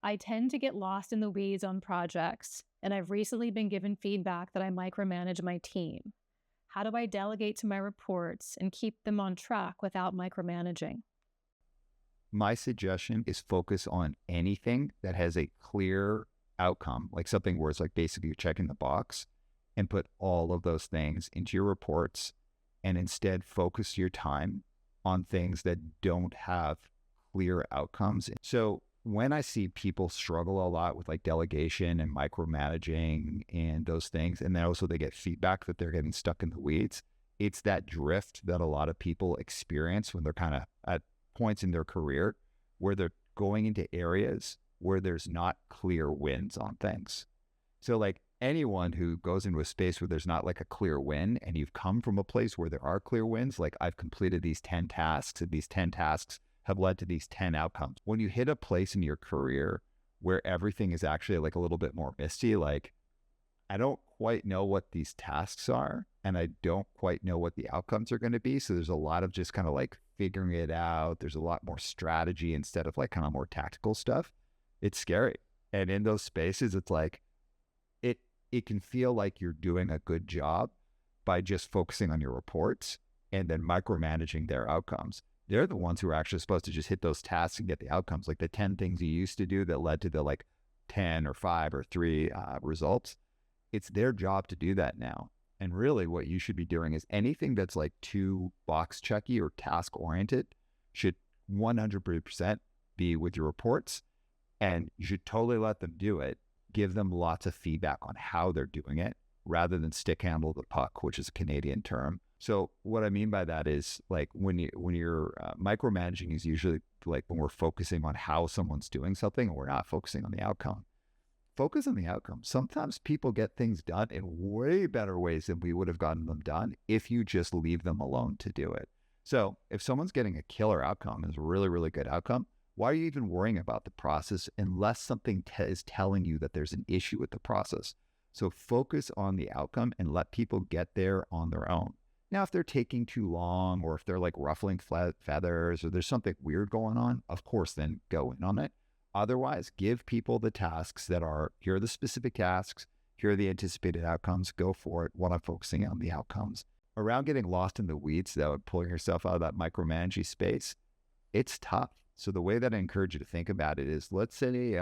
I tend to get lost in the weeds on projects, and I've recently been given feedback that I micromanage my team. How do I delegate to my reports and keep them on track without micromanaging? My suggestion is focus on anything that has a clear outcome, like something where it's like basically you're checking the box, and put all of those things into your reports, and instead focus your time on things that don't have clear outcomes. So when I see people struggle a lot with like delegation and micromanaging and those things, and then also they get feedback that they're getting stuck in the weeds, it's that drift that a lot of people experience when they're kind of at points in their career where they're going into areas where there's not clear wins on things. So like anyone who goes into a space where there's not like a clear win, and you've come from a place where there are clear wins, like I've completed these 10 tasks and these 10 tasks have led to these 10 outcomes. When you hit a place in your career where everything is actually like a little bit more misty, like I don't quite know what these tasks are, and I don't quite know what the outcomes are going to be. So there's a lot of just kind of like figuring it out. There's a lot more strategy instead of like kind of more tactical stuff. It's scary. And in those spaces, it's like, it can feel like you're doing a good job by just focusing on your reports and then micromanaging their outcomes. They're the ones who are actually supposed to just hit those tasks and get the outcomes, like the 10 things you used to do that led to the like 10 or 5 or 3 results. It's their job to do that now. And really what you should be doing is anything that's like too box checky or task oriented should 100% be with your reports, and you should totally let them do it. Give them lots of feedback on how they're doing it rather than stick handle the puck, which is a Canadian term. So what I mean by that is like when you're micromanaging is usually like when we're focusing on how someone's doing something and we're not focusing on the outcome. Focus on the outcome. Sometimes people get things done in way better ways than we would have gotten them done if you just leave them alone to do it. So if someone's getting a killer outcome, is a really, really good outcome, why are you even worrying about the process unless something is telling you that there's an issue with the process? So focus on the outcome and let people get there on their own. Now, if they're taking too long, or if they're like ruffling feathers, or there's something weird going on, of course, then go in on it. Otherwise, give people the tasks that are, here are the specific tasks, here are the anticipated outcomes, go for it while I'm focusing on the outcomes. Around getting lost in the weeds, though, and pulling yourself out of that micromanaging space, it's tough. So the way that I encourage you to think about it is, let's say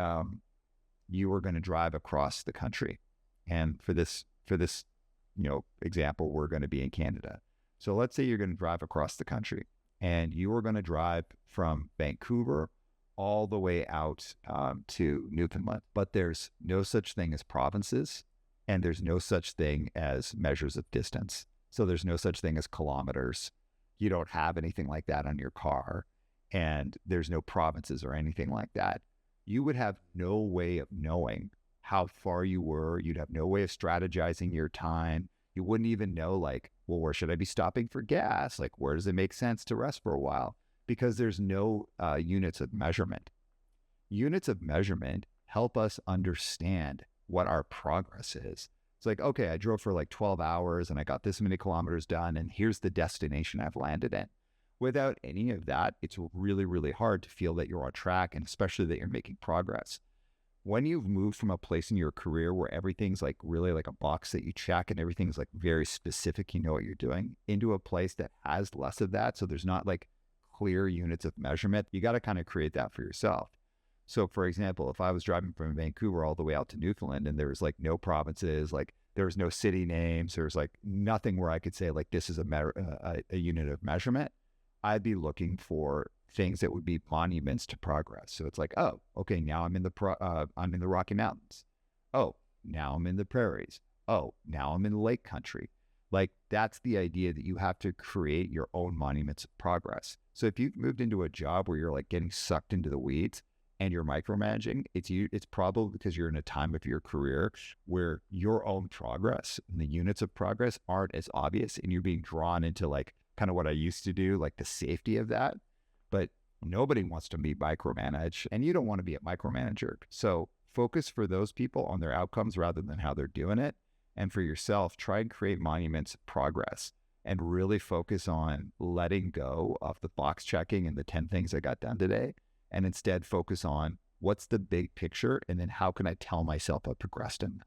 you were going to drive across the country. And for this example, we're going to be in Canada. So let's say you're going to drive across the country, and you are going to drive from Vancouver all the way out to Newfoundland. But there's no such thing as provinces, and there's no such thing as measures of distance. So there's no such thing as kilometers. You don't have anything like that on your car, and there's no provinces or anything like that. You would have no way of knowing how far you were. You'd have no way of strategizing your time. You wouldn't even know, like, well, where should I be stopping for gas? Like, where does it make sense to rest for a while? Because there's no units of measurement. Units of measurement help us understand what our progress is. It's like, okay, I drove for like 12 hours and I got this many kilometers done, and here's the destination I've landed in. Without any of that, it's really, really hard to feel that you're on track, and especially that you're making progress. When you've moved from a place in your career where everything's like really like a box that you check and everything's like very specific, you know what you're doing, into a place that has less of that, so there's not like clear units of measurement, you got to kind of create that for yourself. So for example, if I was driving from Vancouver all the way out to Newfoundland and there was like no provinces, like there was no city names, there was like nothing where I could say like this is a unit of measurement, I'd be looking for things that would be monuments to progress. So it's like, oh, okay, now I'm in the Rocky Mountains. Oh, now I'm in the prairies. Oh, now I'm in lake country. Like that's the idea, that you have to create your own monuments of progress. So if you've moved into a job where you're like getting sucked into the weeds and you're micromanaging, it's probably because you're in a time of your career where your own progress and the units of progress aren't as obvious, and you're being drawn into like kind of what I used to do, like the safety of that. But nobody wants to be micromanaged, and you don't want to be a micromanager. So focus for those people on their outcomes rather than how they're doing it. And for yourself, try and create monuments of progress and really focus on letting go of the box checking and the 10 things I got done today, and instead focus on what's the big picture? And then how can I tell myself I progressed in that?